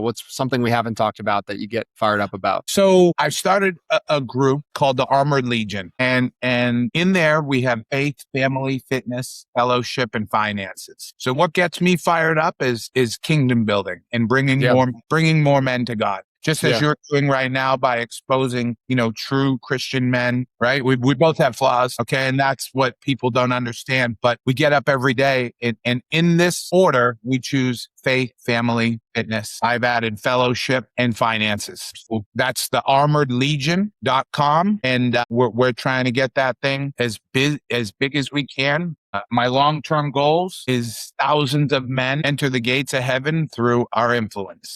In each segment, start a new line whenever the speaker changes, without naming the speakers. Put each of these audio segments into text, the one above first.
What's something we haven't talked about that you get fired up about?
So I started a group called the Armored Legion, and in there we have faith, family, fitness, fellowship, and finances. So what gets me fired up is kingdom building and bringing more men to God. Just as you're doing right now by exposing, true Christian men, right? We both have flaws, okay? And that's what people don't understand. But we get up every day, and in this order, we choose faith, family, fitness. I've added fellowship and finances. So that's the armoredlegion.com. And we're trying to get that thing as big as we can. My long-term goals is thousands of men enter the gates of heaven through our influence.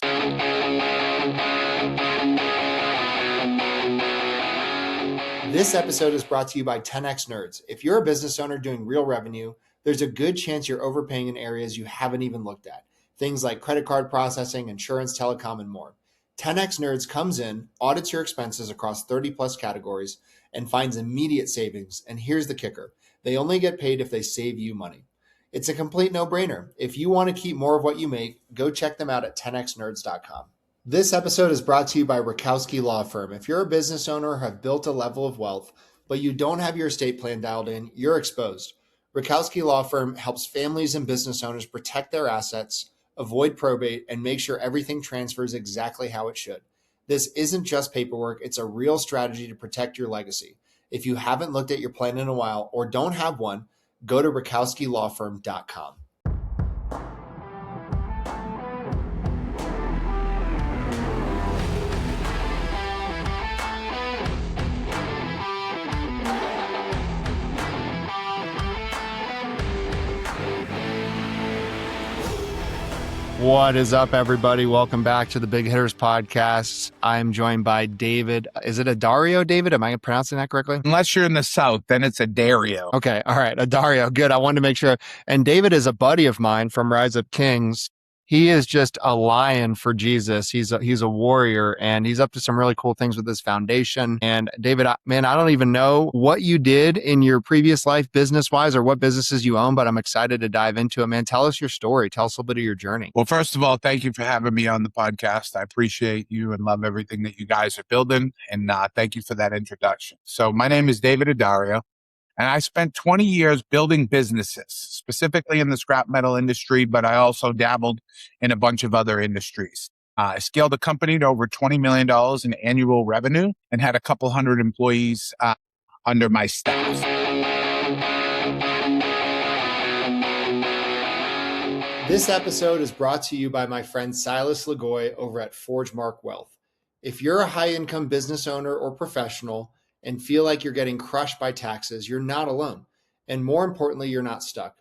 This episode is brought to you by 10X Nerds. If you're a business owner doing real revenue, there's a good chance you're overpaying in areas you haven't even looked at. Things like credit card processing, insurance, telecom, and more. 10X Nerds comes in, audits your expenses across 30 plus categories, and finds immediate savings. And here's the kicker. They only get paid if they save you money. It's a complete no-brainer. If you want to keep more of what you make, go check them out at 10xnerds.com. This episode is brought to you by Rakowski Law Firm. If you're a business owner or have built a level of wealth, but you don't have your estate plan dialed in, you're exposed. Rakowski Law Firm helps families and business owners protect their assets, avoid probate, and make sure everything transfers exactly how it should. This isn't just paperwork, it's a real strategy to protect your legacy. If you haven't looked at your plan in a while or don't have one, go to rakowskilawfirm.com.
What is up, everybody? Welcome back to the Big Hitters Podcast. I'm joined by David. Is it Addario, David? Am I pronouncing that correctly?
Unless you're in the South, then it's Addario.
Okay. All right. Addario. Good. I wanted to make sure. And David is a buddy of mine from Rise Up Kings. He is just a lion for Jesus. He's a warrior, and he's up to some really cool things with his foundation. And David, I don't even know what you did in your previous life business-wise or what businesses you own, but I'm excited to dive into it, man. Tell us your story. Tell us a little bit of your journey.
Well, first of all, thank you for having me on the podcast. I appreciate you and love everything that you guys are building. And thank you for that introduction. So my name is David Addario. And I spent 20 years building businesses, specifically in the scrap metal industry, but I also dabbled in a bunch of other industries. I scaled a company to over $20 million in annual revenue and had a couple hundred employees under my staff.
This episode is brought to you by my friend Silas Lagoy over at ForgeMark Wealth. If you're a high-income business owner or professional and feel like you're getting crushed by taxes, you're not alone. And more importantly, you're not stuck.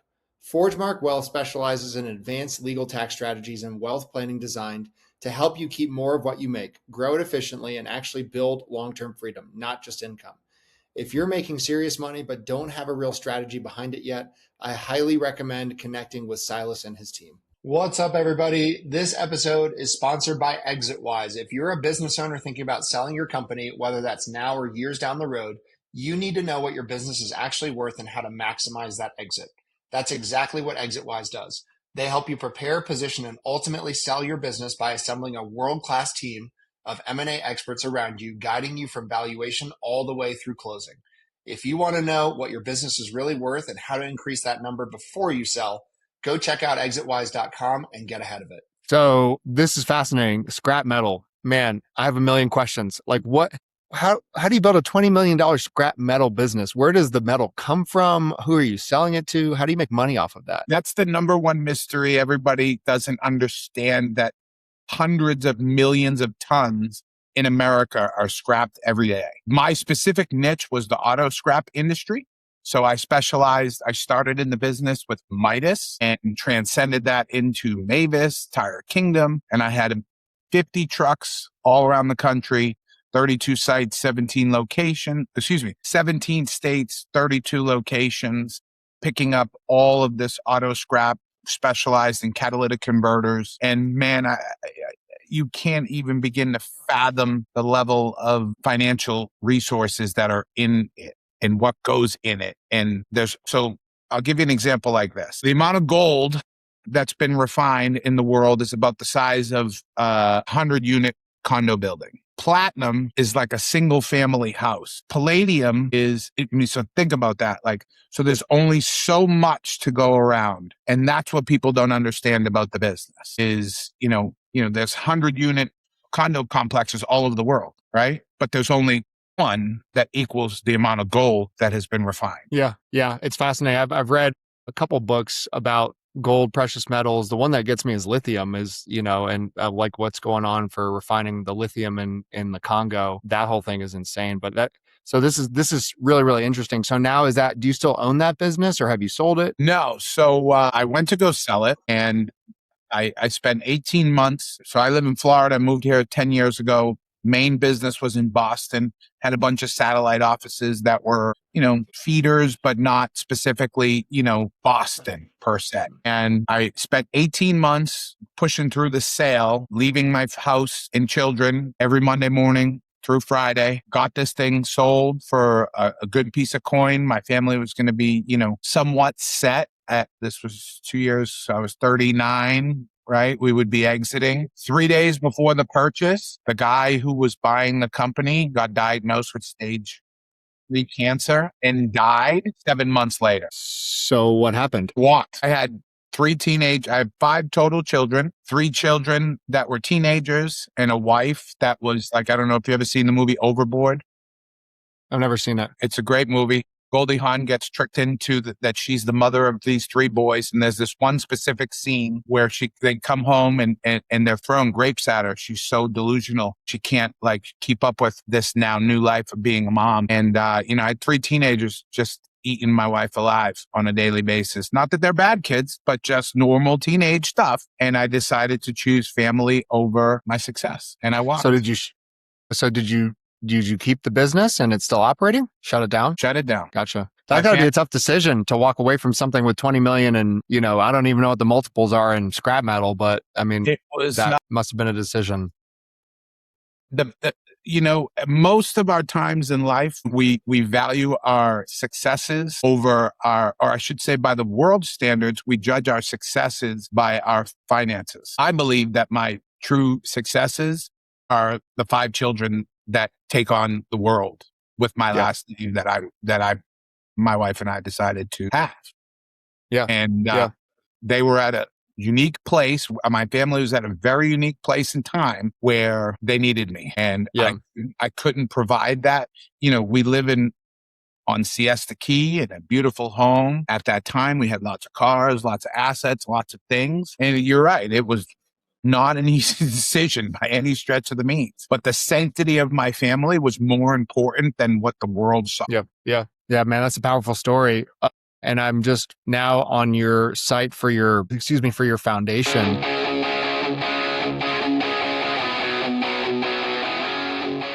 ForgeMark Wealth specializes in advanced legal tax strategies and wealth planning designed to help you keep more of what you make, grow it efficiently, and actually build long-term freedom, not just income. If you're making serious money but don't have a real strategy behind it yet, I highly recommend connecting with Silas and his team. What's up, everybody? This episode is sponsored by ExitWise. If you're a business owner thinking about selling your company, whether that's now or years down the road, you need to know what your business is actually worth and how to maximize that exit. That's exactly what ExitWise does. They help you prepare, position, and ultimately sell your business by assembling a world-class team of M&A experts around you, guiding you from valuation all the way through closing. If you want to know what your business is really worth and how to increase that number before you sell, go check out exitwise.com and get ahead of it.
So this is fascinating. Scrap metal, man, I have a million questions. Like how do you build a $20 million scrap metal business? Where does the metal come from? Who are you selling it to? How do you make money off of that?
That's the number one mystery. Everybody doesn't understand that hundreds of millions of tons in America are scrapped every day. My specific niche was the auto scrap industry. So I started in the business with Midas and transcended that into Mavis, Tire Kingdom. And I had 50 trucks all around the country, 32 sites, 17 states, 32 locations, picking up all of this auto scrap, specialized in catalytic converters. And man, you can't even begin to fathom the level of financial resources that are in it and what goes in it. And so I'll give you an example like this. The amount of gold that's been refined in the world is about the size of a 100-unit condo building. Platinum is like a single family house. Palladium is, so think about that. Like, so there's only so much to go around. And that's what people don't understand about the business is, there's 100-unit condo complexes all over the world, right? But there's only one that equals the amount of gold that has been refined.
Yeah. It's fascinating. I've read a couple books about gold, precious metals. The one that gets me is lithium and like what's going on for refining the lithium in the Congo. That whole thing is insane. But so this is really, really interesting. So now do you still own that business or have you sold it?
No. So I went to go sell it and I spent 18 months. So I live in Florida. I moved here 10 years ago. Main business was in Boston, had a bunch of satellite offices that were, feeders, but not specifically, Boston per se. And I spent 18 months pushing through the sale, leaving my house and children every Monday morning through Friday, got this thing sold for a good piece of coin. My family was going to be, somewhat set this was 2 years. So I was 39. Right? We would be exiting 3 days before the purchase. The guy who was buying the company got diagnosed with stage 3 cancer and died 7 months later.
So what happened?
Walked. I had 5 total children, 3 children that were teenagers and a wife that was like, I don't know if you ever seen the movie Overboard.
I've never seen that.
It's a great movie. Goldie Hawn gets tricked into that she's the mother of these 3 boys. And there's this one specific scene where they come home and they're throwing grapes at her. She's so delusional. She can't keep up with this now new life of being a mom. And, I had 3 teenagers just eating my wife alive on a daily basis. Not that they're bad kids, but just normal teenage stuff. And I decided to choose family over my success. And I walked.
So did you keep the business and it's still operating? Shut it down?
Shut it down.
Gotcha. That got to be a tough decision to walk away from something with 20 million and, I don't even know what the multiples are in scrap metal, but I mean, must have been a decision.
Most of our times in life, we value our successes over or I should say by the world standards, we judge our successes by our finances. I believe that my true successes are the 5 children that take on the world with my last name that my wife and I decided to have.
Yeah.
And they were at a unique place. My family was at a very unique place in time where they needed me. And I couldn't provide that. We live on Siesta Key in a beautiful home. At that time, we had lots of cars, lots of assets, lots of things. And you're right. It was not an easy decision by any stretch of the means, but the sanctity of my family was more important than what the world saw.
Yeah, man, that's a powerful story. And I'm just now on your site for your foundation.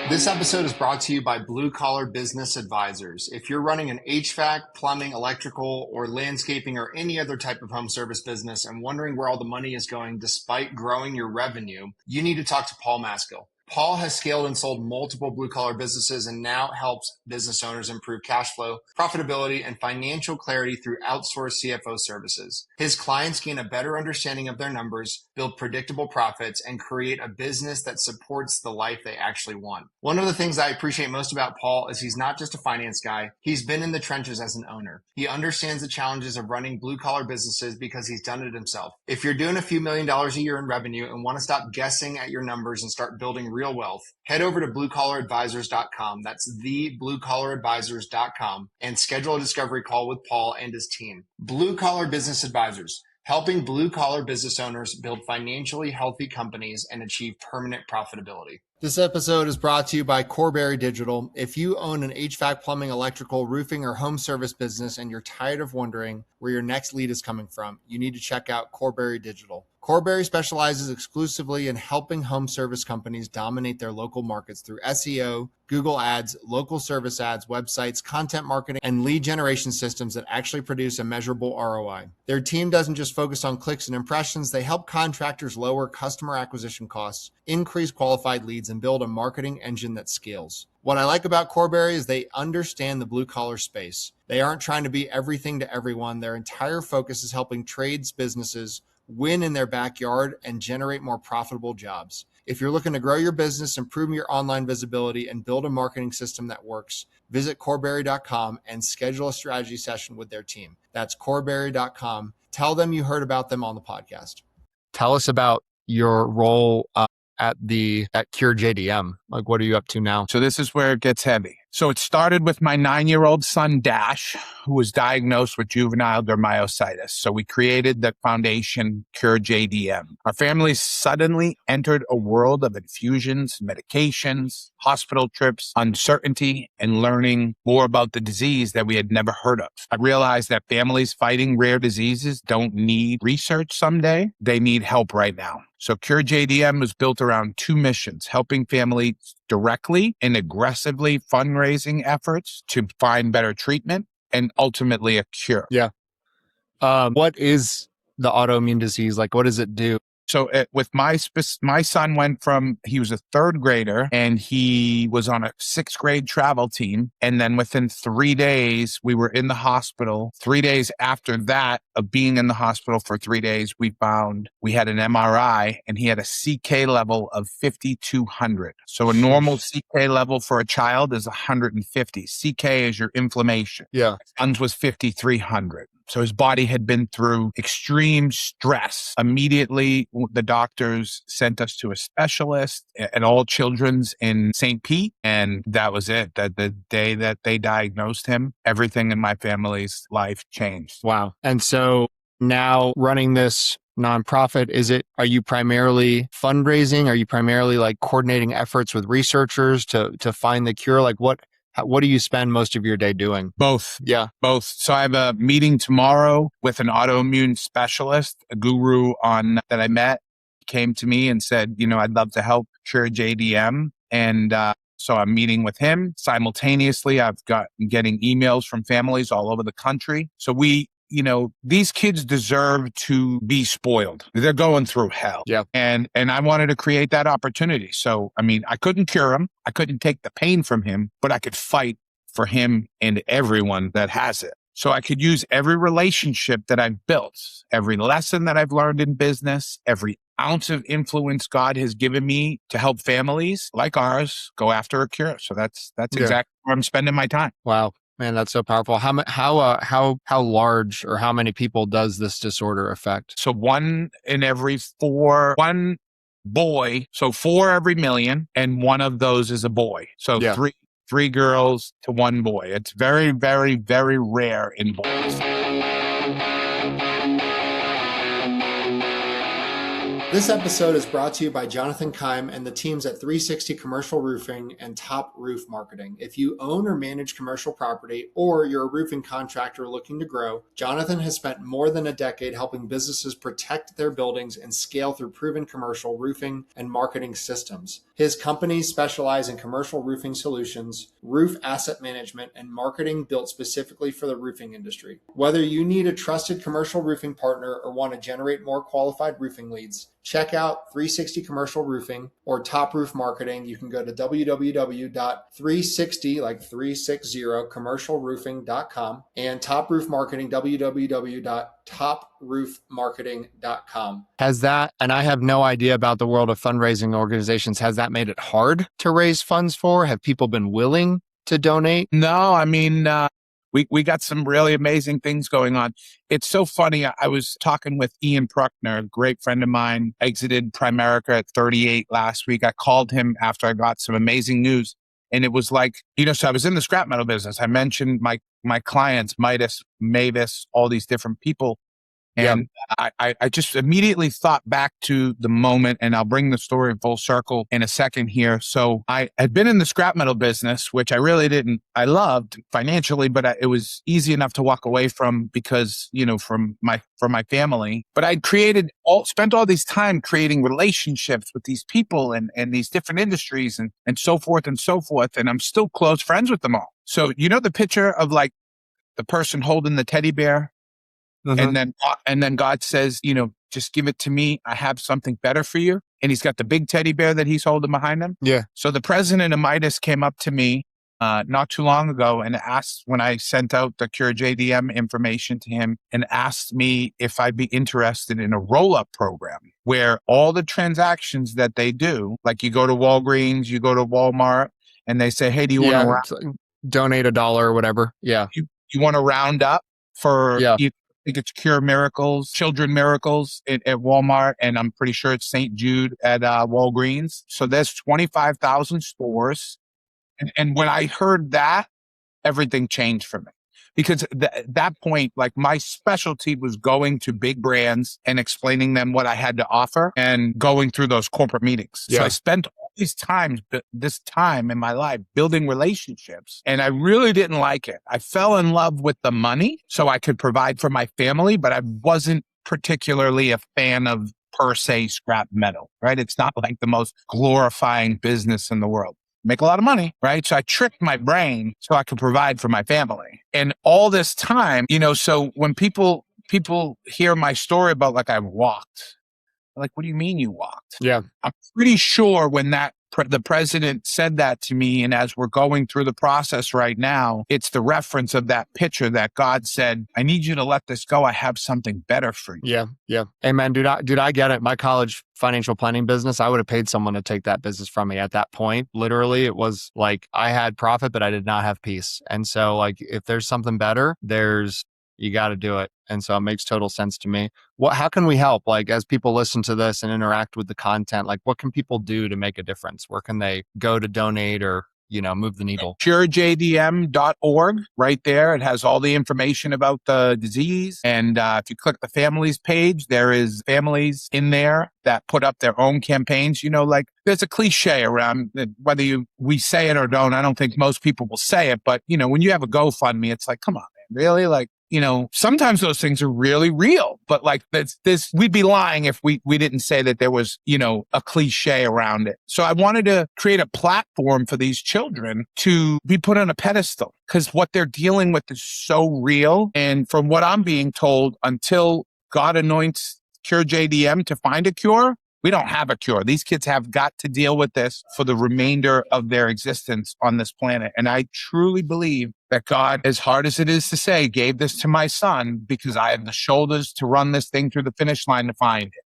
This episode is brought to you by Blue Collar Business Advisors. If you're running an HVAC, plumbing, electrical, or landscaping, or any other type of home service business and wondering where all the money is going despite growing your revenue, you need to talk to Paul Maskill. Paul has scaled and sold multiple blue-collar businesses and now helps business owners improve cash flow, profitability, and financial clarity through outsourced CFO services. His clients gain a better understanding of their numbers, build predictable profits, and create a business that supports the life they actually want. One of the things I appreciate most about Paul is he's not just a finance guy. He's been in the trenches as an owner. He understands the challenges of running blue-collar businesses because he's done it himself. If you're doing a few $1 million a year in revenue and want to stop guessing at your numbers and start building real wealth, head over to bluecollaradvisors.com. That's thebluecollaradvisors.com and schedule a discovery call with Paul and his team. Blue Collar Business Advisors, helping blue-collar business owners build financially healthy companies and achieve permanent profitability. This episode is brought to you by Corberry Digital. If you own an HVAC, plumbing, electrical, roofing, or home service business and you're tired of wondering where your next lead is coming from, you need to check out Corberry Digital. Corberry specializes exclusively in helping home service companies dominate their local markets through SEO, Google Ads, local service ads, websites, content marketing, and lead generation systems that actually produce a measurable ROI. Their team doesn't just focus on clicks and impressions. They help contractors lower customer acquisition costs, increase qualified leads, and build a marketing engine that scales. What I like about Corberry is they understand the blue collar space. They aren't trying to be everything to everyone. Their entire focus is helping trades, businesses, win in their backyard, and generate more profitable jobs. If you're looking to grow your business, improve your online visibility, and build a marketing system that works, visit coreberry.com and schedule a strategy session with their team. That's coreberry.com. Tell them you heard about them on the podcast. Tell us about your role at Cure JDM. Like, what are you up to now?
So this is where it gets heavy. So it started with my 9-year-old son, Dash, who was diagnosed with juvenile dermatomyositis. So we created the foundation, Cure JDM. Our family suddenly entered a world of infusions, medications, hospital trips, uncertainty, and learning more about the disease that we had never heard of. I realized that families fighting rare diseases don't need research someday. They need help right now. So Cure JDM was built around 2 missions: helping families directly and aggressively fundraising efforts to find better treatment and ultimately a cure.
Yeah. What is the autoimmune disease? Like, what does it do?
So with my son went from, he was a 3rd grader and he was on a 6th grade travel team. And then within 3 days, we were in the hospital. 3 days after that, of being in the hospital for 3 days, we found we had an MRI and he had a CK level of 5,200. So a normal CK level for a child is 150. CK is your inflammation.
Yeah.
Son's was 5,300. So his body had been through extreme stress. Immediately, the doctors sent us to a specialist at All Children's in St. Pete. And that was it. That the day that they diagnosed him, everything in my family's life changed.
Wow. And so now running this nonprofit, are you primarily fundraising? Are you primarily like coordinating efforts with researchers to find the cure? Like what do you spend most of your day doing?
Both.
Yeah.
Both. So I have a meeting tomorrow with an autoimmune specialist, a guru that I met, came to me and said, I'd love to help Cure JDM. And so I'm meeting with him. Simultaneously, getting emails from families all over the country. So these kids deserve to be spoiled. They're going through hell.
Yeah.
And I wanted to create that opportunity. So, I couldn't cure him. I couldn't take the pain from him, but I could fight for him and everyone that has it. So I could use every relationship that I've built, every lesson that I've learned in business, every ounce of influence God has given me to help families like ours go after a cure. So that's exactly where I'm spending my time.
Wow. Man, that's so powerful. How large or how many people does this disorder affect?
So 1 boy, so 4 every million, and 1 of those is a boy. So 3 girls to 1 boy. It's very, very, very rare in boys.
This episode is brought to you by Jonathan Keim and the teams at 360 Commercial Roofing and Top Roof Marketing. If you own or manage commercial property or you're a roofing contractor looking to grow, Jonathan has spent more than a decade helping businesses protect their buildings and scale through proven commercial roofing and marketing systems. His companies specialize in commercial roofing solutions, roof asset management, and marketing built specifically for the roofing industry. Whether you need a trusted commercial roofing partner or want to generate more qualified roofing leads, check out 360 Commercial Roofing or Top Roof Marketing. You can go to www.360, like 360, commercialroofing.com, and Top Roof Marketing, www.toproofmarketing.com.
Has that, and I have no idea about the world of fundraising organizations, has that made it hard to raise funds for? Have people been willing to donate?
No, we got some really amazing things going on. It's so funny. I was talking with Ian Pruckner, a great friend of mine, exited Primerica at 38 last week. I called him after I got some amazing news. And it was like, so I was in the scrap metal business. I mentioned my clients, Midas, Mavis, all these different people. And I just immediately thought back to the moment, and I'll bring the story full circle in a second here. So I had been in the scrap metal business, which I loved financially, but it was easy enough to walk away from because, from my family. But I'd spent all this time creating relationships with these people and these different industries and so forth and so forth. And I'm still close friends with them all. So, the picture of like the person holding the teddy bear.
Mm-hmm.
And then God says, just give it to me. I have something better for you. And he's got the big teddy bear that he's holding behind him.
Yeah.
So the president of Midas came up to me not too long ago and asked, when I sent out the Cure JDM information to him, and asked me if I'd be interested in a roll-up program where all the transactions that they do, like you go to Walgreens, you go to Walmart, and they say, hey, do you want to
it's like donate $1 or whatever. Yeah.
you want to round up for,
Yeah.
I think it's Cure Miracles, Children Miracles at Walmart, and I'm pretty sure it's St. Jude at Walgreens. So there's 25,000 stores. And when I heard that, everything changed for me. Because at that point, like my specialty was going to big brands and explaining them what I had to offer and going through those corporate meetings.
Yeah.
So I spent all this time in my life building relationships, and I really didn't like it. I fell in love with the money so I could provide for my family, but I wasn't particularly a fan of per se scrap metal, right? It's not like the most glorifying business in the world. Make a lot of money, right? So I tricked my brain so I could provide for my family. And all this time, so when people hear my story about like I walked, like, what do you mean you walked?
Yeah.
I'm pretty sure when the president said that to me, and as we're going through the process right now, it's the reference of that picture that God said, I need you to let this go. I have something better for you.
Yeah. Yeah. Hey man, dude, I get it. My college financial planning business, I would have paid someone to take that business from me at that point. Literally, it was like I had profit, but I did not have peace. And so like, if there's something better, you got to do it. And so it makes total sense to me. How can we help? Like, as people listen to this and interact with the content, like what can people do to make a difference? Where can they go to donate or, move the needle?
CureJDM.org, right there. It has all the information about the disease. And if you click the families page, there is families in there that put up their own campaigns. Like there's a cliche around whether we say it or don't. I don't think most people will say it, but when you have a GoFundMe, it's like, come on, man, really? Like, sometimes those things are really real, but like we'd be lying if we didn't say that there was, a cliche around it. So I wanted to create a platform for these children to be put on a pedestal because what they're dealing with is so real. And from what I'm being told, until God anoints Cure JDM to find a cure, we don't have a cure. These kids have got to deal with this for the remainder of their existence on this planet. And I truly believe that God, as hard as it is to say, gave this to my son because I have the shoulders to run this thing through the finish line to find it.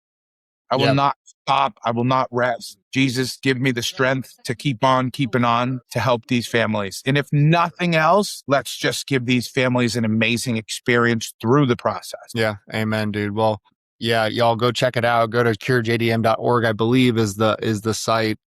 I will not stop. I will not rest. Jesus, give me the strength to keep on keeping on to help these families. And if nothing else, let's just give these families an amazing experience through the process.
Yeah. Amen, dude. Well, yeah, y'all go check it out. Go to curejdm.org, I believe is the site.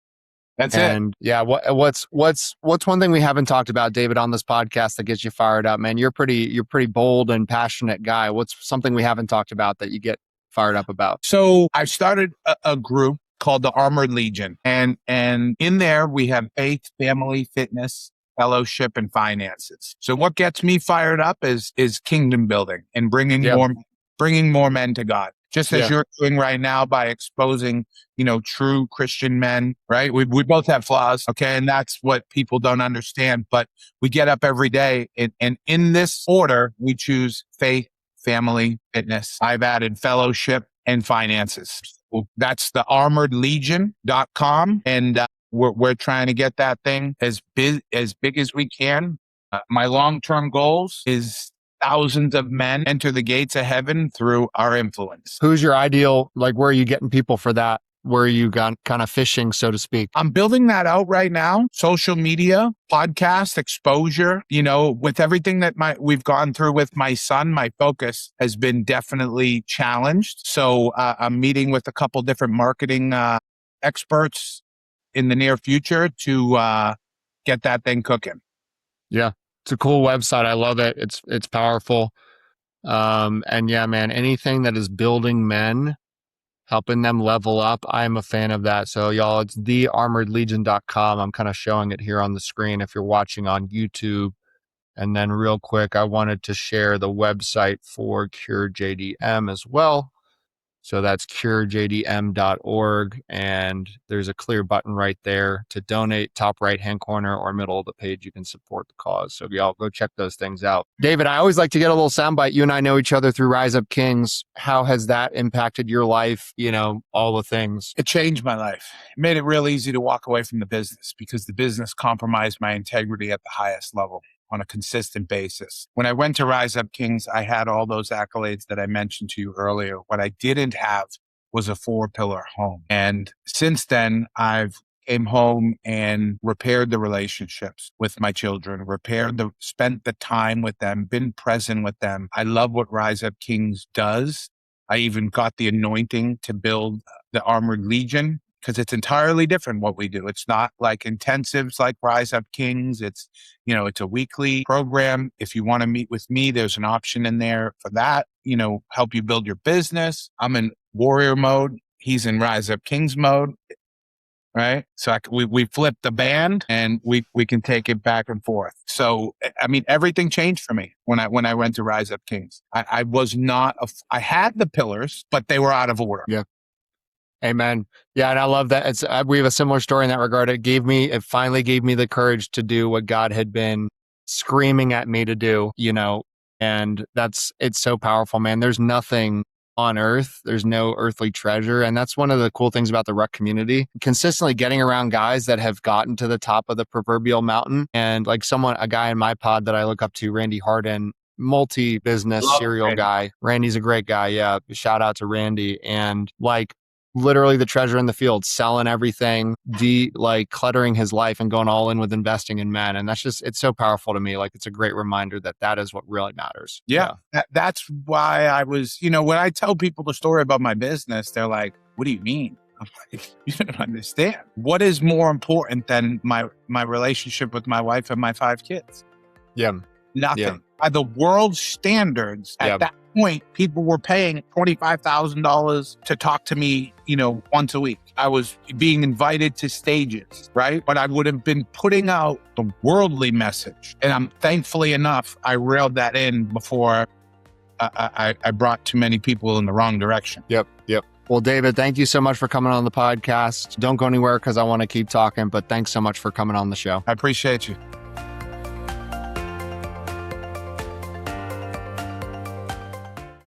That's
and
it.
Yeah, what's one thing we haven't talked about, David, on this podcast that gets you fired up, man? You're pretty bold and passionate guy. What's something we haven't talked about that you get fired up about?
So I started a group called the Armored Legion, and in there we have faith, family, fitness, fellowship, and finances. So what gets me fired up is kingdom building and bringing more men to God. Just as you're doing right now by exposing, true Christian men, right? We both have flaws, okay? And that's what people don't understand. But we get up every day and in this order, we choose faith, family, fitness. I've added fellowship and finances. That's the armoredlegion.com. And we're trying to get that thing as big as we can. My long-term goals is thousands of men enter the gates of heaven through our influence.
Who's your ideal, like where are you getting people for that? Where are you kind of fishing, so to speak?
I'm building that out right now. Social media, podcast, exposure, with everything that we've gone through with my son, my focus has been definitely challenged. So I'm meeting with a couple different marketing experts in the near future to get that thing cooking.
Yeah. It's a cool website. I love it. It's powerful. And yeah, man, anything that is building men, helping them level up, I'm a fan of that. So y'all, it's thearmoredlegion.com. I'm kind of showing it here on the screen if you're watching on YouTube. And then real quick, I wanted to share the website for Cure JDM as well. So that's curejdm.org. And there's a clear button right there to donate, top right-hand corner or middle of the page. You can support the cause. So y'all go check those things out. David, I always like to get a little soundbite. You and I know each other through Rise Up Kings. How has that impacted your life? All the things.
It changed my life. It made it real easy to walk away from the business because the business compromised my integrity at the highest level on a consistent basis. When I went to Rise Up Kings, I had all those accolades that I mentioned to you earlier. What I didn't have was a 4-pillar home. And since then, I've came home and repaired the relationships with my children, spent the time with them, been present with them. I love what Rise Up Kings does. I even got the anointing to build the Armored Legion, because it's entirely different what we do. It's not like intensives like Rise Up Kings. It's a weekly program. If you want to meet with me, there's an option in there for that, help you build your business. I'm in warrior mode. He's in Rise Up Kings mode, right? So we flip the band and we can take it back and forth. So, everything changed for me when I went to Rise Up Kings. I was not, I had the pillars, but they were out of order.
Yeah. Amen. Yeah. And I love that. We have a similar story in that regard. It finally gave me the courage to do what God had been screaming at me to do, and it's so powerful, man. There's nothing on earth. There's no earthly treasure. And that's one of the cool things about the Ruck community, consistently getting around guys that have gotten to the top of the proverbial mountain. And like a guy in my pod that I look up to, Randy Harden, multi-business serial guy. Randy's a great guy. Yeah. Shout out to Randy. And literally the treasure in the field, selling everything, cluttering his life and going all in with investing in men. And it's so powerful to me. It's a great reminder that is what really matters.
Yeah. That's why I was, when I tell people the story about my business, they're like, what do you mean? I'm like, you don't understand. What is more important than my relationship with my wife and my 5 kids?
Yeah.
Nothing.
Yeah.
By the world's standards, at that point, people were paying $25,000 to talk to me, once a week. I was being invited to stages, right? But I would have been putting out the worldly message. And I'm thankfully enough, I reeled that in before I brought too many people in the wrong direction.
Yep. Well, David, thank you so much for coming on the podcast. Don't go anywhere because I want to keep talking, but thanks so much for coming on the show.
I appreciate you.